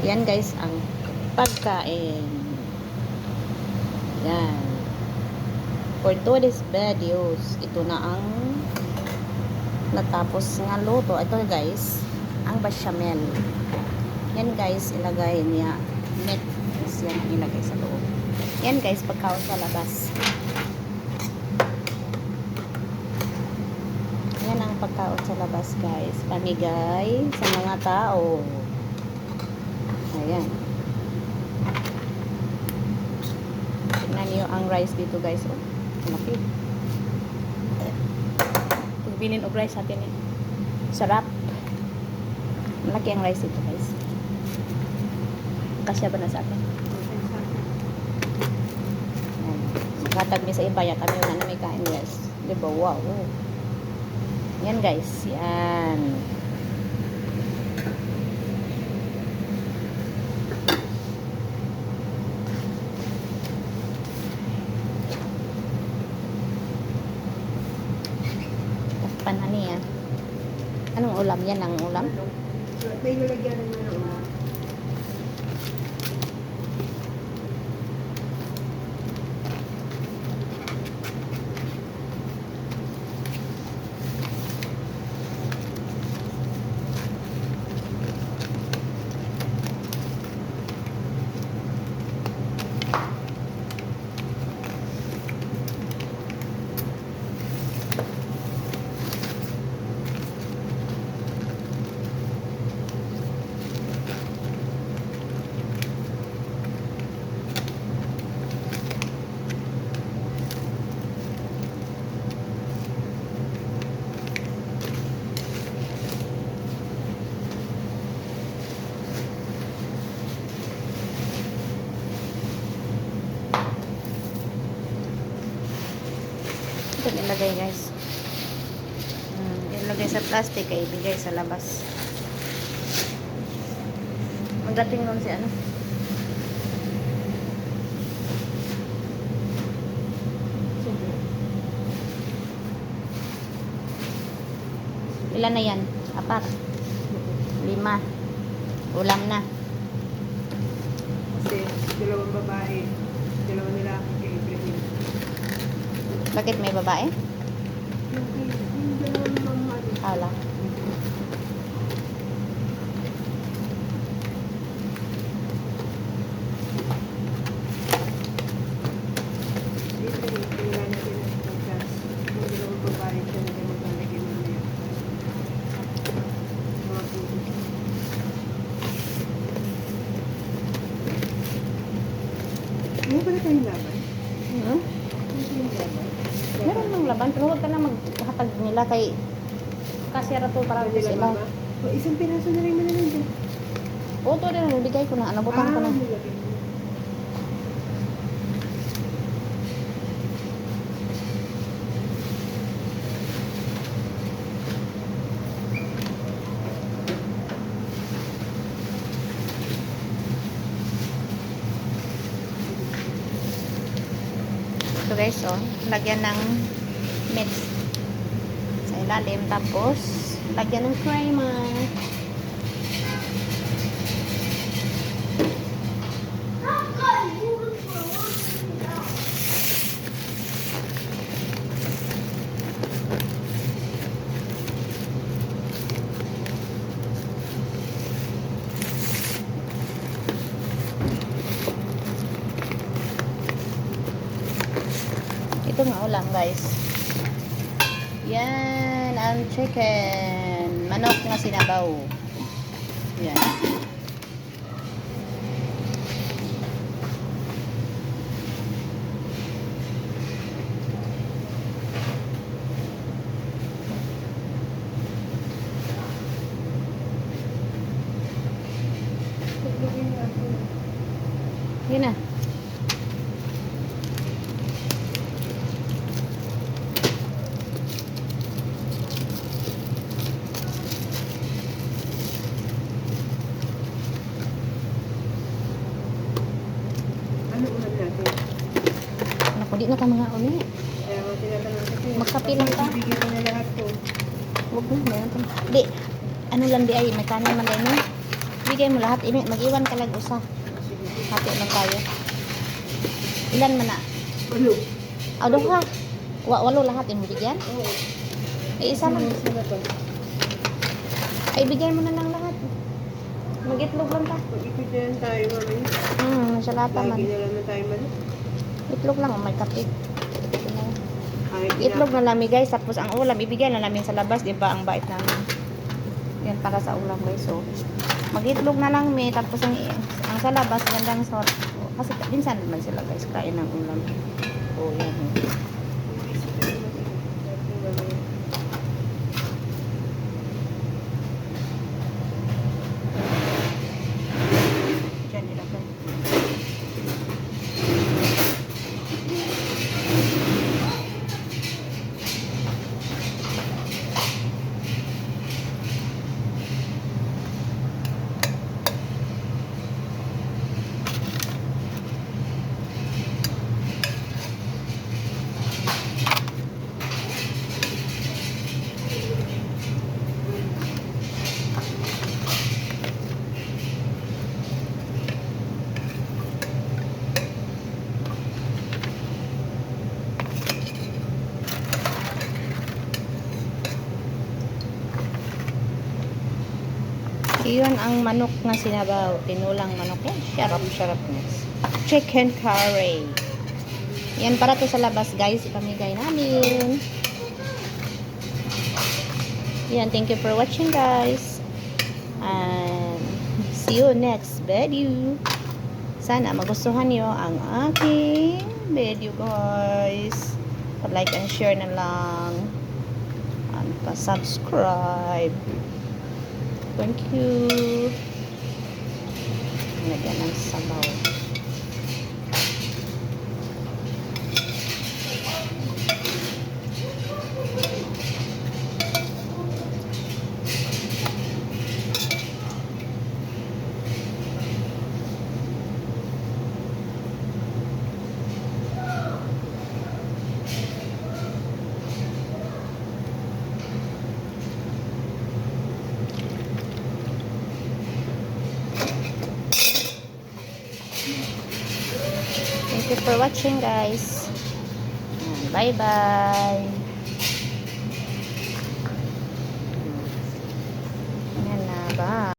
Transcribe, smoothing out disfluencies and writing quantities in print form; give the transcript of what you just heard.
Yan guys ang pagkain. Yan. For today's videos, ito na ang natapos nga luto. Ito guys, ang bechamel. Yan guys, ilagay niya meat. Yan ang ilagay sa loob. Yan guys, pagkaon sa labas. Yan ang pagkaon sa labas guys. Pamigay sa mga tao. Ayan. Tingnan niyo ang rice dito guys. Oh, malaki. Pagbinin og rice natin eh. Sarap. Malaki ang rice dito guys. Kasya ba na sa atin? Katag niya sa iba yan. Kami na may kain guys. Diba? Wow. Yan guys. Yan. Panhani yan. Anong ulam yan? Ang ulam? May nilagyan naman ng ulam. Ito nilagay guys. Ilagay sa plastic ay ibigay sa labas. Magdating nun si ano? Ilan na yan? 4. 5. Ulam na. Kasi dalawang babae, dalawang lalaki kay Ibrahim. Bakit may babae? Yung dalawang mama. Hala. Ibrahim, wala na sila sa pagkas. Yung dalawang babae siya na maglalagay na niya. Mga puto. May pala tayong laban? Hmm? May tayong laban? Meron ng laban, pero huwag ka na maghatag nila kay kasya to para Pwede sa lang iba. ba? O, isang piraso na rin malalang dyan. Oo, to rin, bigay ko na. Nabutan ko na. nilagay mo. Ito guys, oh, lagyan ng meat sa ilalim, tapos lagyan ng creamer. Ito nga ulam guys. Yan ang chicken. Manok na sinabaw. Yan. Yun na. Ano ulam natin? Naku, di na ka mga uli. Kaya nga tinatanong kasi. Magkape lang ka? Bibigyan ko na lahat to. Huwag na, meron to. Di, ano lang di ay, may kanin man din. Di, ibigay mo lahat. Mag-iwan ka lang usa. Sige. Hati lang tayo. Ilan man na? Ano? Duha. Walo lahat yung bigyan? Oo. Isa lang. Isa na to. Ay, ibigay mo na lang lahat. Mag-itlog lang ta. Mag-ipigyan tayo mamaya. Salata man. Lagi na lang na tayo man. Itlog lang, may kape. Kahit Itlog na namin guys, tapos ang ulam, ibigay na namin sa labas, di ba? Ang bait namin. Yan para sa ulam guys. So, mag-itlog na lang may, tapos ang sa labas, gandang sort. Kasi minsan naman sila guys, kain ng ulam. O, yan. Diyan ilagay. Iyon ang manok na sinabaw. Tinulang manok yan. Sarap guys. Chicken curry. Yan para to sa labas guys. Ipamigay namin. Yan. Thank you for watching guys. And see you next video. Sana magustuhan nyo ang aking video guys. Pa-like and share na lang. And pa-subscribe. Thank you. Lagyan ng sabaw. Thank you for watching guys. Bye bye.